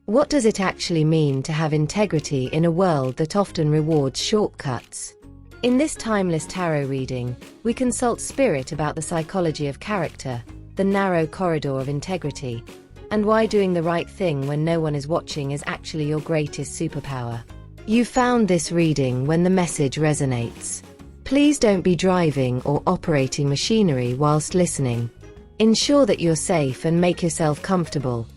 What does it actually mean to have integrity in a world that often rewards shortcuts? In this timeless tarot reading, we consult Spirit about the psychology of character, the narrow corridor of integrity, and why doing the right thing when no one is watching is actually your greatest superpower. You found this reading when the message resonates. Please don't be driving or operating machinery whilst listening. Ensure that you're safe and make yourself comfortable.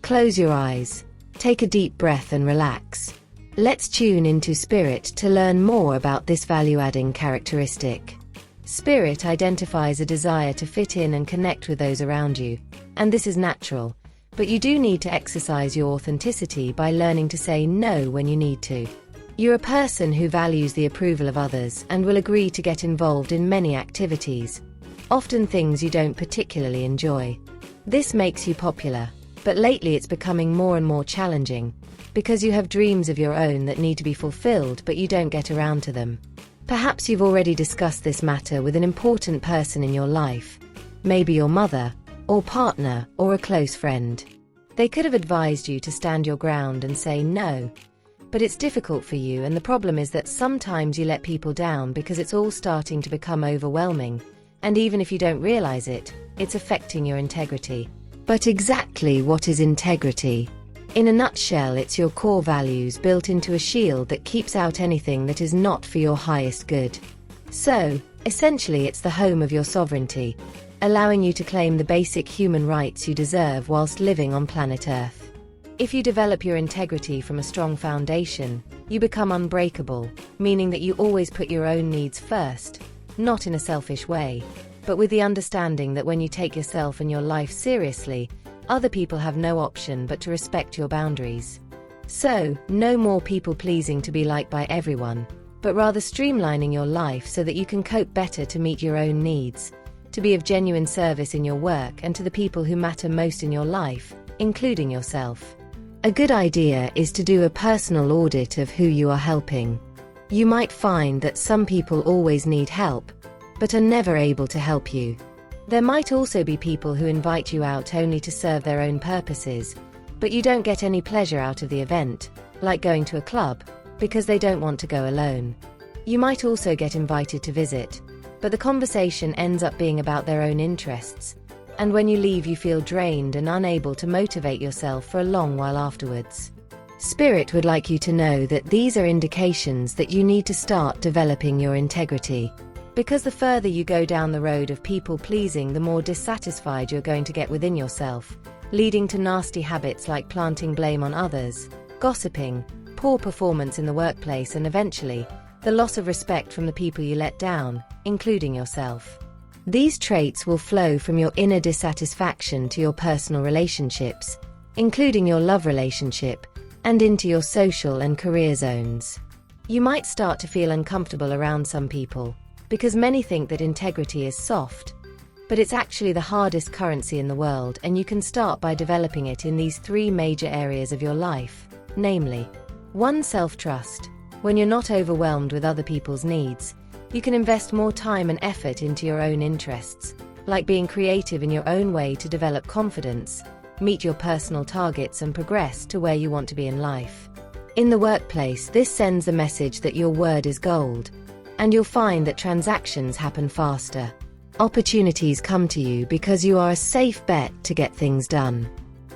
Close your eyes, take a deep breath and relax. Let's tune into Spirit to learn more about this value-adding characteristic. Spirit identifies a desire to fit in and connect with those around you, and this is natural, but you do need to exercise your authenticity by learning to say no when you need to. You're a person who values the approval of others and will agree to get involved in many activities, often things you don't particularly enjoy. This makes you popular, but lately it's becoming more and more challenging, because you have dreams of your own that need to be fulfilled but you don't get around to them. Perhaps you've already discussed this matter with an important person in your life, maybe your mother, or partner, or a close friend. They could have advised you to stand your ground and say no, but it's difficult for you, and the problem is that sometimes you let people down because it's all starting to become overwhelming, and even if you don't realize it, it's affecting your integrity. But exactly what is integrity? In a nutshell, it's your core values built into a shield that keeps out anything that is not for your highest good. So, essentially it's the home of your sovereignty, allowing you to claim the basic human rights you deserve whilst living on planet Earth. If you develop your integrity from a strong foundation, you become unbreakable, meaning that you always put your own needs first, not in a selfish way, but with the understanding that when you take yourself and your life seriously, other people have no option but to respect your boundaries. So, no more people-pleasing to be liked by everyone, but rather streamlining your life so that you can cope better to meet your own needs, to be of genuine service in your work and to the people who matter most in your life, including yourself. A good idea is to do a personal audit of who you are helping. You might find that some people always need help, but are never able to help you. There might also be people who invite you out only to serve their own purposes, but you don't get any pleasure out of the event, like going to a club, because they don't want to go alone. You might also get invited to visit, but the conversation ends up being about their own interests, and when you leave you feel drained and unable to motivate yourself for a long while afterwards. Spirit would like you to know that these are indications that you need to start developing your integrity. Because the further you go down the road of people-pleasing, the more dissatisfied you're going to get within yourself, leading to nasty habits like planting blame on others, gossiping, poor performance in the workplace, and eventually, the loss of respect from the people you let down, including yourself. These traits will flow from your inner dissatisfaction to your personal relationships, including your love relationship, and into your social and career zones. You might start to feel uncomfortable around some people, because many think that integrity is soft, but it's actually the hardest currency in the world, and you can start by developing it in these three major areas of your life, namely, 1. Self-trust. When you're not overwhelmed with other people's needs, you can invest more time and effort into your own interests, like being creative in your own way to develop confidence, meet your personal targets and progress to where you want to be in life. In the workplace, this sends a message that your word is gold, and you'll find that transactions happen faster. Opportunities come to you because you are a safe bet to get things done.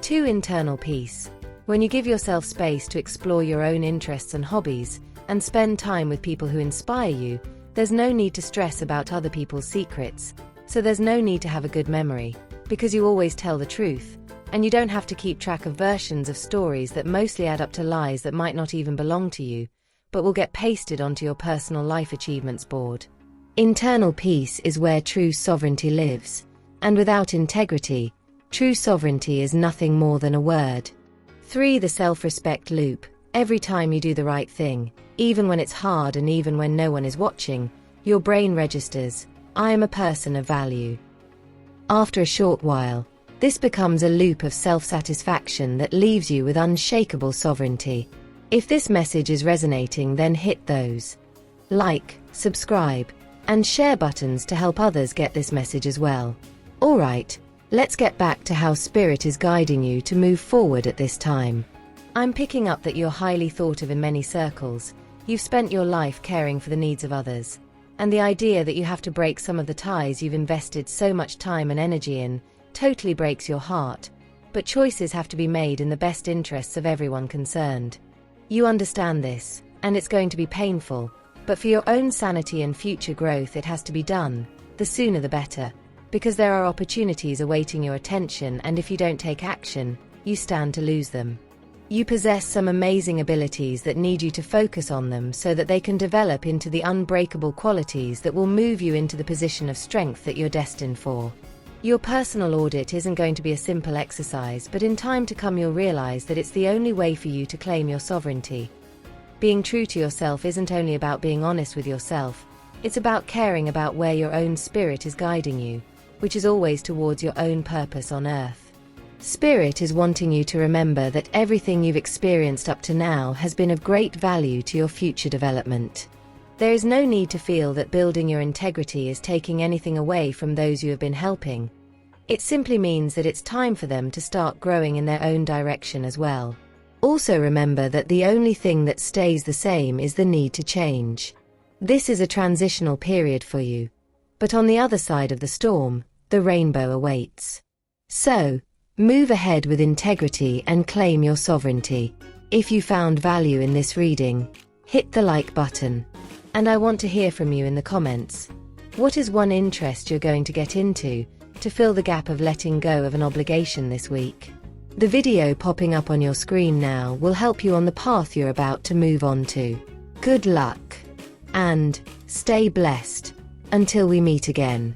2. Internal peace. When you give yourself space to explore your own interests and hobbies, and spend time with people who inspire you, there's no need to stress about other people's secrets, so there's no need to have a good memory, because you always tell the truth, and you don't have to keep track of versions of stories that mostly add up to lies that might not even belong to you, but will get pasted onto your personal life achievements board. Internal peace is where true sovereignty lives, and without integrity, true sovereignty is nothing more than a word. 3. The self-respect loop. Every time you do the right thing, even when it's hard and even when no one is watching, your brain registers, I am a person of value. After a short while, this becomes a loop of self-satisfaction that leaves you with unshakable sovereignty. If this message is resonating, then hit those like, subscribe, and share buttons to help others get this message as well. Alright, let's get back to how Spirit is guiding you to move forward at this time. I'm picking up that you're highly thought of in many circles. You've spent your life caring for the needs of others. And the idea that you have to break some of the ties you've invested so much time and energy in totally breaks your heart. But choices have to be made in the best interests of everyone concerned. You understand this, and it's going to be painful, but for your own sanity and future growth it has to be done, the sooner the better, because there are opportunities awaiting your attention, and if you don't take action, you stand to lose them. You possess some amazing abilities that need you to focus on them so that they can develop into the unbreakable qualities that will move you into the position of strength that you're destined for. Your personal audit isn't going to be a simple exercise, but in time to come you'll realize that it's the only way for you to claim your sovereignty. Being true to yourself isn't only about being honest with yourself, it's about caring about where your own spirit is guiding you, which is always towards your own purpose on earth. Spirit is wanting you to remember that everything you've experienced up to now has been of great value to your future development. There is no need to feel that building your integrity is taking anything away from those you have been helping. It simply means that it's time for them to start growing in their own direction as well. Also remember that the only thing that stays the same is the need to change. This is a transitional period for you. But on the other side of the storm, the rainbow awaits. So, move ahead with integrity and claim your sovereignty. If you found value in this reading, hit the like button. And I want to hear from you in the comments. What is one interest you're going to get into to fill the gap of letting go of an obligation this week? The video popping up on your screen now will help you on the path you're about to move on to. Good luck. And stay blessed. Until we meet again.